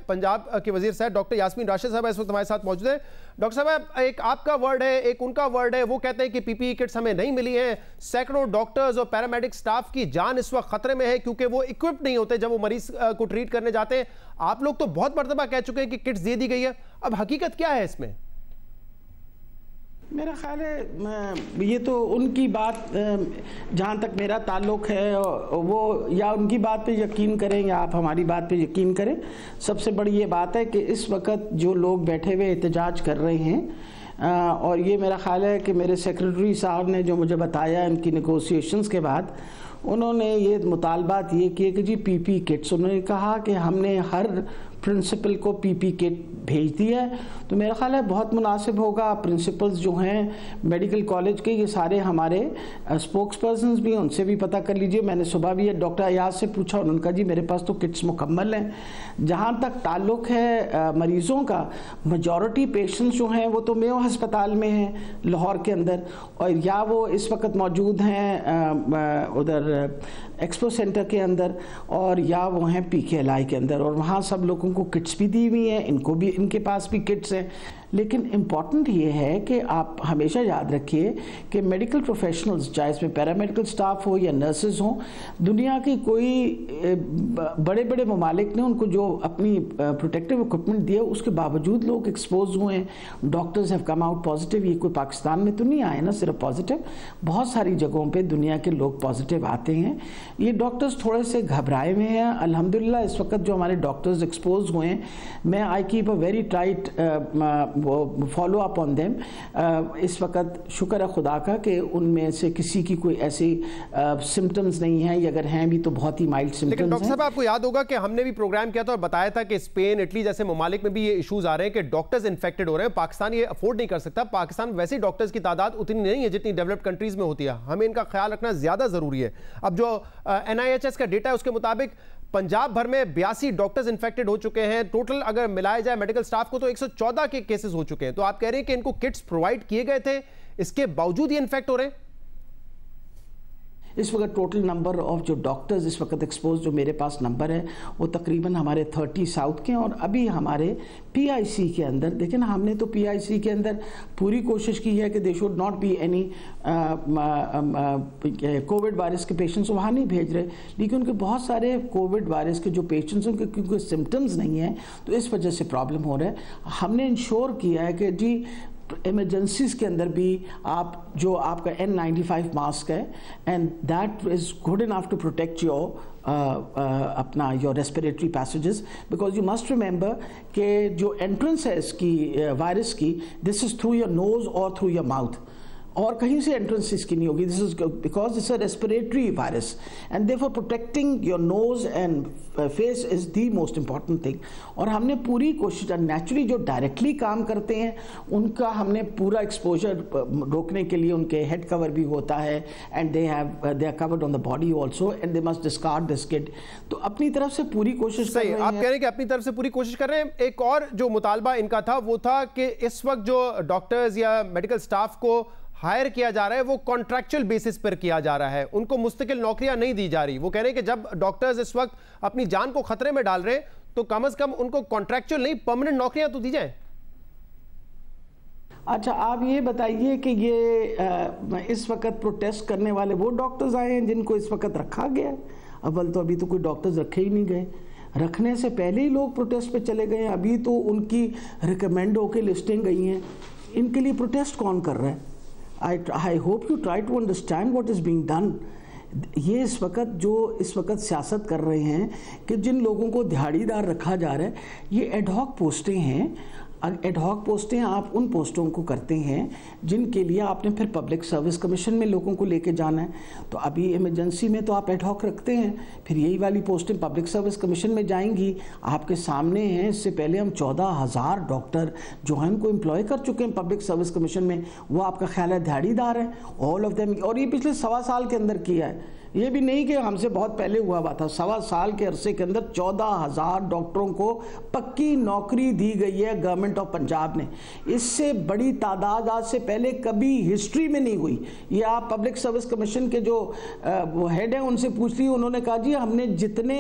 पंजाब के वजीर साहब डॉक्टर यास्मीन राशिद साहब इस वक्त हमारे साथ मौजूद है। डॉक्टर साहब, एक आपका वर्ड है, एक उनका वर्ड है। वो कहते हैं कि पीपीई किट्स हमें नहीं मिली हैं। सैकड़ों डॉक्टर्स और पैरामेडिक स्टाफ की जान इस वक्त खतरे में है क्योंकि वो इक्विप्ड नहीं होते जब वो मरीज को ट्रीट करने जाते हैं। आप लोग तो बहुत मर्तबा कह चुके हैं कि किट्स दे दी गई है, अब हकीकत क्या है इसमें? मेरा ख्याल है ये तो उनकी बात, जहाँ तक मेरा ताल्लुक़ है वो, या उनकी बात पे यकीन करें या आप हमारी बात पे यकीन करें। सबसे बड़ी ये बात है कि इस वक्त जो लोग बैठे हुए एहतजाज कर रहे हैं, और ये मेरा ख्याल है कि मेरे सेक्रेटरी साहब ने जो मुझे बताया इनकी नेगोशिएशंस के बाद, उन्होंने ये मुतालबात ये किए कि जी पीपी किट्स, उन्होंने कहा कि हमने हर प्रिंसिपल को पीपी किट भेज दी है। तो मेरा ख्याल है बहुत मुनासिब होगा। प्रिंसिपल्स जो हैं मेडिकल कॉलेज के, ये सारे हमारे स्पोक्स पर्सनस भी, उनसे भी पता कर लीजिए। मैंने सुबह भी डॉक्टर अयाज से पूछा, उन्होंने कहा जी मेरे पास तो किट्स मुकम्मल हैं। जहाँ तक ताल्लुक़ है मरीज़ों का, मेजॉरिटी पेशेंट्स जो हैं वो तो मेयो हस्पताल में हैं लाहौर के अंदर, और या वो इस वक्त मौजूद हैं उधर एक्सपो सेंटर के अंदर, और या वो हैं PKLI के अंदर, और वहाँ सब लोगों को किट्स भी दी हुई हैं, इनको भी, इनके पास भी किट्स हैं। लेकिन इम्पॉर्टेंट ये है कि आप हमेशा याद रखिए कि मेडिकल प्रोफेशनल्स, चाहे इसमें पैरामेडिकल स्टाफ हो या नर्सेज हों, दुनिया की कोई बड़े बड़े ममालिक ने उनको जो अपनी प्रोटेक्टिव इक्विपमेंट दिया, उसके बावजूद लोग एक्सपोज हुए हैं। Doctors have come out positive. ये कोई पाकिस्तान में तो नहीं आए ना सिर्फ पॉजिटिव, बहुत सारी जगहों पे दुनिया के लोग पॉजिटिव आते हैं। ये डॉक्टर्स थोड़े से घबराए हुए हैं। अल्हम्दुलिल्लाह इस वक्त जो हमारे डॉक्टर्स एक्सपोज हुए हैं, मैं I keep a very tight follow up on them. इस वक्त शुक्र है खुदा का कि उनमें से किसी की कोई ऐसी सिम्टम्स नहीं है, या अगर हैं भी तो बहुत ही माइल्ड सिम्टम्स हैं। लेकिन डॉक्टर साहब, आपको याद होगा कि हमने भी प्रोग्राम किया था और बताया था कि स्पेन, इटली जैसे ममालिक में भी ये इश्यूज आ रहे हैं कि डॉक्टर्स इन्फेक्टेड हो रहे हैं। पाकिस्तान ये अफोर्ड नहीं कर सकता। पाकिस्तान वैसे डॉक्टर्स की तादाद उतनी नहीं है जितनी डेवलप्ड कंट्रीज में होती है। हमें इनका ख्याल रखना ज्यादा जरूरी है। अब जो NIHS का डेटा है उसके मुताबिक पंजाब भर में 82 डॉक्टर्स इन्फेक्टेड हो चुके हैं। टोटल अगर मिलाया जाए मेडिकल स्टाफ को तो 114 के केसेस हो चुके हैं। तो आप कह रहे हैं कि इनको किट्स प्रोवाइड किए गए थे, इसके बावजूद ये इन्फेक्ट हो रहे हैं। इस वक्त टोटल नंबर ऑफ जो डॉक्टर्स इस वक्त एक्सपोज, जो मेरे पास नंबर है, वो तकरीबन हमारे 30 साउथ के हैं। और अभी हमारे PIC के अंदर देखें ना, हमने तो PIC के अंदर पूरी कोशिश की है कि they should not be any Covid virus के पेशेंट्स वहाँ नहीं भेज रहे, लेकिन उनके बहुत सारे कोविड वायरस के जो पेशेंट्स, उनके क्योंकि सिम्टम्स नहीं हैं, तो इस वजह से प्रॉब्लम हो रहा है। हमने इंश्योर किया है कि जी इमरजेंसीज के अंदर भी आप जो आपका N95 मास्क है, and that is good enough to protect your अपना your respiratory passages, because you must remember कि जो एंट्रेंस है इसकी वायरस की, this is through your nose और थ्रू योर माउथ, और कहीं से एंट्रेंस इसकी नहीं होगी। This is because it's a respiratory virus, and therefore protecting your nose and face is the most important thing. और हमने पूरी कोशिश, नेचुरली जो डायरेक्टली काम करते हैं उनका हमने पूरा एक्सपोजर रोकने के लिए उनके हेड कवर भी होता है, and they are covered on the body also, and they must discard this kit. तो अपनी तरफ से पूरी कोशिश कर रहे हैं। आप कह रहे हैं कि अपनी तरफ से पूरी कोशिश कर रहे हैं। एक और जो मुतालबा इनका था वो था कि इस वक्त जो डॉक्टर्स या मेडिकल स्टाफ को हायर किया जा रहा है वो कॉन्ट्रैक्चुअल बेसिस पर किया जा रहा है, उनको मुस्तकिल नौकरियां नहीं दी जा रही। वो कह रहे हैं कि जब डॉक्टर्स इस वक्त अपनी जान को खतरे में डाल रहे हैं तो कम से कम उनको कॉन्ट्रैक्चुअल नहीं, परमानेंट नौकरियां तो दी जाएं। अच्छा, आप ये बताइए कि ये इस वक्त प्रोटेस्ट करने वाले वो डॉक्टर्स आए हैं जिनको इस वक्त रखा गया है? अव्वल तो अभी तो कोई डॉक्टर्स रखे ही नहीं गए, रखने से पहले ही लोग प्रोटेस्ट पे चले गए हैं। अभी तो उनकी रिकमेंड होकर लिस्टें गई हैं। इनके लिए प्रोटेस्ट कौन कर रहा है? I hope you try to understand what is being done. ये इस वक्त सियासत कर रहे हैं कि जिन लोगों को दिहाड़ीदार रखा जा रहा है, ये एडहॉक पोस्टें हैं। एडहॉक पोस्टें आप उन पोस्टों को करते हैं जिनके लिए आपने फिर पब्लिक सर्विस कमीशन में लोगों को लेके जाना है। तो अभी इमरजेंसी में तो आप एडहॉक रखते हैं, फिर यही वाली पोस्टें पब्लिक सर्विस कमीशन में जाएंगी। आपके सामने हैं, इससे पहले हम 14,000 डॉक्टर जो हैं उनको एम्प्लॉय कर चुके हैं पब्लिक सर्विस कमीशन में। वो आपका ख्याल है दिहाड़ीदार है ऑल ऑफ देम? और ये पिछले 1.25 साल के अंदर किया है। ये भी नहीं कि हमसे बहुत पहले हुआ था। 1.25 साल के अरसे के अंदर 14,000 डॉक्टरों को पक्की नौकरी दी गई है गवर्नमेंट ऑफ पंजाब ने। इससे बड़ी तादाद आज से पहले कभी हिस्ट्री में नहीं हुई। ये आप पब्लिक सर्विस कमीशन के जो हेड हैं उनसे पूछ ली, उन्होंने कहा जी हमने जितने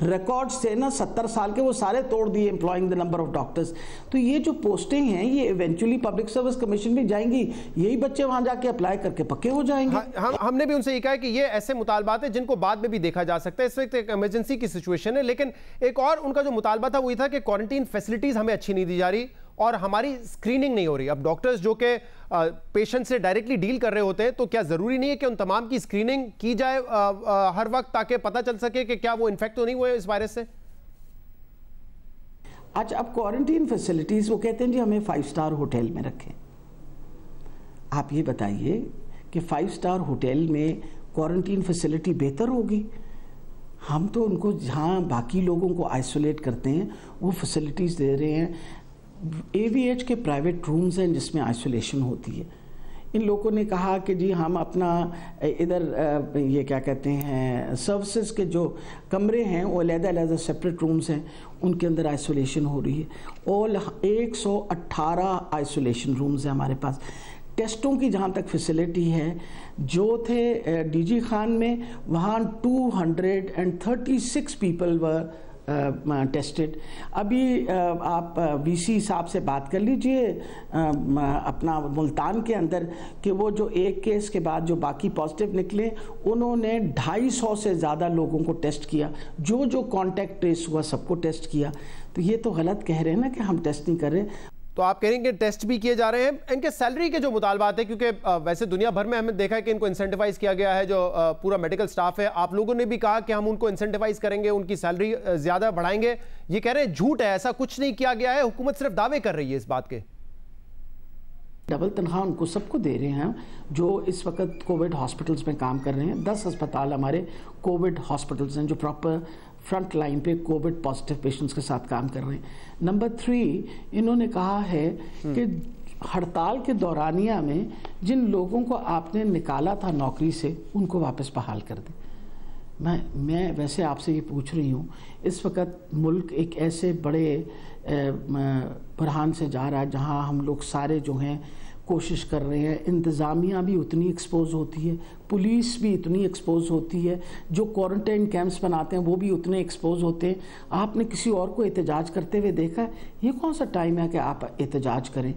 रिकॉर्ड्स थे ना 70 साल के वो सारे तोड़ दिए employing the number of doctors. तो ये जो पोस्टें हैं ये इवेंचुअली पब्लिक सर्विस कमीशन में जाएंगी, यही बच्चे वहां जाके अप्लाई करके पक्के हो जाएंगे। हमने भी उनसे ये कहा कि ये ऐसे मुतालबात है जिनको बाद में भी देखा जा सकता है, इस वक्त एक इमरजेंसी की सिचुएशन है। लेकिन एक और उनका जो मुतालबा था वही था कि क्वारंटीन फैसिलिटीज हमें अच्छी नहीं दी जा रही और हमारी स्क्रीनिंग नहीं हो रही। अब डॉक्टर्स जो कि पेशेंट से डायरेक्टली डील कर रहे होते हैं, तो क्या जरूरी नहीं है कि उन तमाम की स्क्रीनिंग की जाए हर वक्त, ताकि पता चल सके कि क्या वो इन्फेक्ट तो नहीं हुए इस वायरस से? अच्छा, अब क्वारंटीन फैसिलिटीज वो कहते हैं जी हमें 5 स्टार होटल में रखें। आप ये बताइए कि 5 स्टार होटल में क्वारंटीन फैसिलिटी बेहतर होगी? हम तो उनको जहाँ बाकी लोगों को आइसोलेट करते हैं वो फैसिलिटीज़ दे रहे हैं। AVH के प्राइवेट रूम्स हैं जिसमें आइसोलेशन होती है। इन लोगों ने कहा कि जी हम अपना इधर ये क्या कहते हैं सर्विसेज के जो कमरे हैं वो अलग-अलग सेपरेट रूम्स हैं, उनके अंदर आइसोलेशन हो रही है। और 118 आइसोलेशन रूम्स हैं हमारे पास। टेस्टों की जहाँ तक फैसिलिटी है, जो थे DG खान में वहाँ 236 पीपल वर टेस्टेड। अभी आप VC साहब से बात कर लीजिए अपना मुल्तान के अंदर कि वो जो एक केस के बाद जो बाकी पॉजिटिव निकले उन्होंने 250 से ज़्यादा लोगों को टेस्ट किया, जो कॉन्टैक्ट ट्रेस हुआ सबको टेस्ट किया। तो ये तो गलत कह रहे हैं ना कि हम टेस्ट नहीं कर रहे। तो आप कह रहे हैं कि टेस्ट भी किए जा रहे हैं। इनके सैलरी के जो मुतालबात है, क्योंकि वैसे दुनिया भर में हमने देखा है कि इनको इंसेंटिवाइज किया गया है, जो पूरा मेडिकल स्टाफ है। आप लोगों ने भी कहा कि हम उनको इंसेंटिवाइज करेंगे, उनकी सैलरी ज़्यादा बढ़ाएंगे। ये कह रहे हैं झूठ है, ऐसा कुछ नहीं किया गया है, हुकूमत सिर्फ दावे कर रही है इस बात के। डबल तनख्वाह उनको सबको दे रहे हैं जो इस वक्त कोविड हॉस्पिटल्स में काम कर रहे हैं। 10 अस्पताल हमारे कोविड हॉस्पिटल्स हैं जो प्रॉपर फ्रंट लाइन पे कोविड पॉजिटिव पेशेंट्स के साथ काम कर रहे हैं। नंबर 3, इन्होंने कहा है कि हड़ताल के दौरानिया में जिन लोगों को आपने निकाला था नौकरी से उनको वापस बहाल कर दें। मैं वैसे आपसे ये पूछ रही हूँ, इस वक्त मुल्क एक ऐसे बड़े बुरहान से जा रहा है जहाँ हम लोग सारे जो हैं कोशिश कर रहे हैं। इंतज़ामिया भी उतनी एक्सपोज होती है, पुलिस भी इतनी एक्सपोज होती है, जो क्वारंटाइन कैंप्स बनाते हैं वो भी उतने एक्सपोज होते हैं। आपने किसी और को एहतजाज करते हुए देखा है? ये कौन सा टाइम है कि आप एहतजाज करें?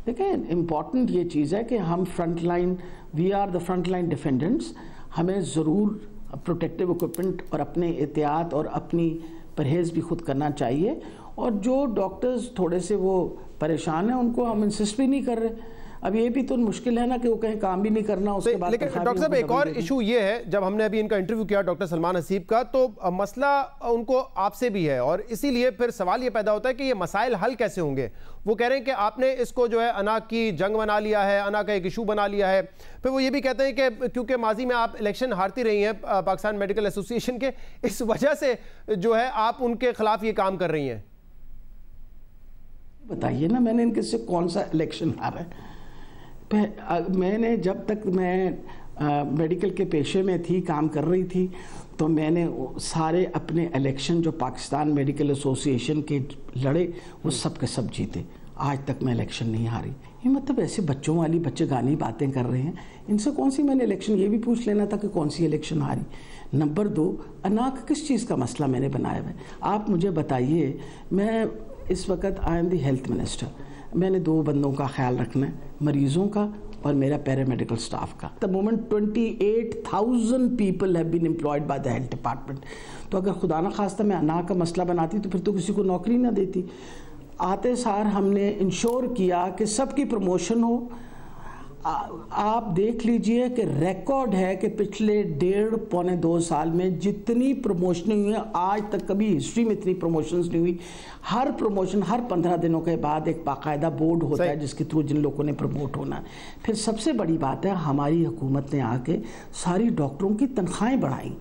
देखें, इम्पॉर्टेंट ये चीज़ है कि हम front line, we are the front line defendants. हमें ज़रूर प्रोटेक्टिव इक्विपमेंट और अपने एहतियात और अपनी परहेज़ भी खुद करना चाहिए। और जो डॉक्टर्स थोड़े से वो परेशान हैं उनको हम इंसिस्ट भी नहीं कर रहे। अब ये भी तो मुश्किल है ना कि वो कहीं काम भी नहीं करना उसके बाद। लेकिन डॉक्टर साहब एक और इशू ये है, जब हमने अभी इनका इंटरव्यू किया डॉक्टर सलमान हसीब का, तो मसला उनको आपसे भी है और इसीलिए फिर सवाल ये पैदा होता है कि ये मसाइल हल कैसे होंगे। वो कह रहे हैं कि आपने इसको जो है अना की जंग बना लिया है, अना का एक इशू बना लिया है। फिर वो ये भी कहते हैं कि क्योंकि माजी में आप इलेक्शन हारती रही हैं पाकिस्तान मेडिकल एसोसिएशन के, इस वजह से जो है आप उनके खिलाफ ये काम कर रही हैं। बताइए ना, मैंने इनके से कौन सा इलेक्शन हारा है? मैंने जब तक मैं मेडिकल के पेशे में थी, काम कर रही थी, तो मैंने सारे अपने इलेक्शन जो पाकिस्तान मेडिकल एसोसिएशन के लड़े वो सब के सब जीते। आज तक मैं इलेक्शन नहीं हारी। ये मतलब ऐसे बच्चों वाली बच्चे गानी बातें कर रहे हैं, इनसे कौन सी मैंने इलेक्शन, ये भी पूछ लेना था कि कौन सी इलेक्शन हारी। नंबर 2, अनाक किस चीज़ का मसला मैंने बनाया है? आप मुझे बताइए। मैं इस वक्त I am the health minister, मैंने 2 बंदों का ख्याल रखना है, मरीजों का और मेरा पैरामेडिकल स्टाफ का। The moment 28,000 people have been employed by the health department. तो अगर खुदा ना खास्ता मैं अना का मसला बनाती तो फिर तो किसी को नौकरी ना देती। आते सार हमने इंश्योर किया कि सबकी प्रमोशन हो। आप देख लीजिए कि रिकॉर्ड है कि पिछले 1.5-2 साल में जितनी प्रमोशन हुई है आज तक कभी हिस्ट्री में इतनी प्रमोशंस नहीं हुई। हर प्रमोशन हर 15 दिनों के बाद एक बाकायदा बोर्ड होता है जिसके थ्रू जिन लोगों ने प्रमोट होना है। फिर सबसे बड़ी बात है, हमारी हुकूमत ने आके सारी डॉक्टरों की तनख्वाहें बढ़ाई।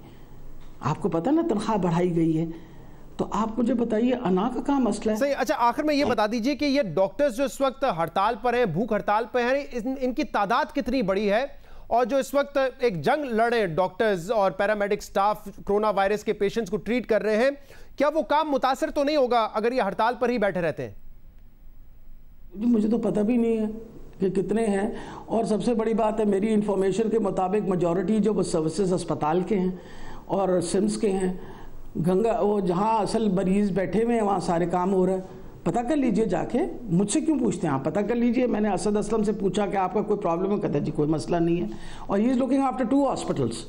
आपको पता ना तनख्वाह बढ़ाई गई है। तो आप मुझे बताइए अना का क्या मसला है? सही। अच्छा, आखिर में ये बता दीजिए कि ये डॉक्टर्स जो इस वक्त हड़ताल पर हैं, भूख हड़ताल पर हैं, इनकी तादाद कितनी बड़ी है और जो इस वक्त एक जंग लड़े डॉक्टर्स और पैरामेडिक स्टाफ कोरोना वायरस के पेशेंट्स को ट्रीट कर रहे हैं, क्या वो काम मुतासिर तो नहीं होगा अगर ये हड़ताल पर ही बैठे रहते हैं? मुझे तो पता भी नहीं है कि कितने हैं। और सबसे बड़ी बात है, मेरी इंफॉर्मेशन के मुताबिक मेजॉरिटी जो सर्विसेज अस्पताल के हैं और सिम्स के हैं, गंगा वो जहाँ असल मरीज़ बैठे हुए हैं वहाँ सारे काम हो रहा है। पता कर लीजिए जाके, मुझसे क्यों पूछते हैं आप? पता कर लीजिए। मैंने असद असलम से पूछा कि आपका कोई प्रॉब्लम है, कहता जी कोई मसला नहीं है। और he is looking after 2 hospitals,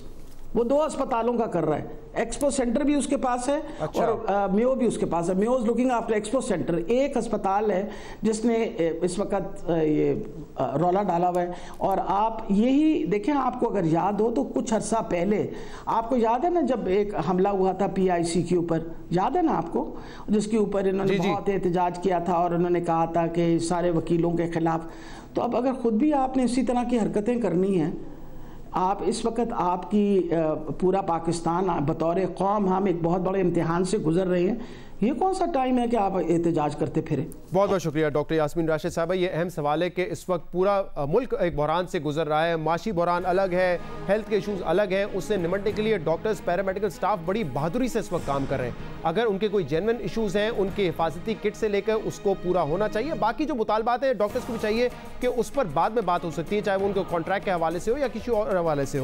वो 2 अस्पतालों का कर रहा है। एक्सपो सेंटर भी उसके पास है। अच्छा। और मेयो भी उसके पास है। Mayo is looking after expo centre. एक अस्पताल है जिसने इस वक्त ये रौला डाला हुआ है। और आप यही देखें, आपको अगर याद हो तो कुछ अर्सा पहले, आपको याद है ना जब एक हमला हुआ था PIC के ऊपर, याद है ना आपको, जिसके ऊपर इन्होंने बहुत एहतजाज किया था और उन्होंने कहा था कि सारे वकीलों के खिलाफ। तो अब अगर खुद भी आपने इसी तरह की हरकतें करनी हैं, आप इस वक्त आपकी पूरा पाकिस्तान बतौर कौम हम एक बहुत बड़े इम्तिहान से गुजर रहे हैं। ये कौन सा टाइम है कि आप एहतजाज करते फिरे? बहुत बहुत शुक्रिया डॉक्टर यास्मीन राशिद साहब। ये अहम सवाल है कि इस वक्त पूरा मुल्क एक बहरान से गुजर रहा है। माशी बहरान अलग है, हेल्थ के इशूज़ अलग हैं। उससे निपटने के लिए डॉक्टर्स, पैरामेडिकल स्टाफ बड़ी बहादुरी से इस वक्त काम कर रहे हैं। अगर उनके कोई जेन्युइन इशूज़ हैं, उनके हिफाजती किट से लेकर उसको पूरा होना चाहिए। बाकी जो मुतालबात हैं डॉक्टर्स को भी चाहिए कि उस पर बाद में बात हो सकती है, चाहे वो उनके कॉन्ट्रैक्ट के हवाले से हो या किसी और हवाले से हो।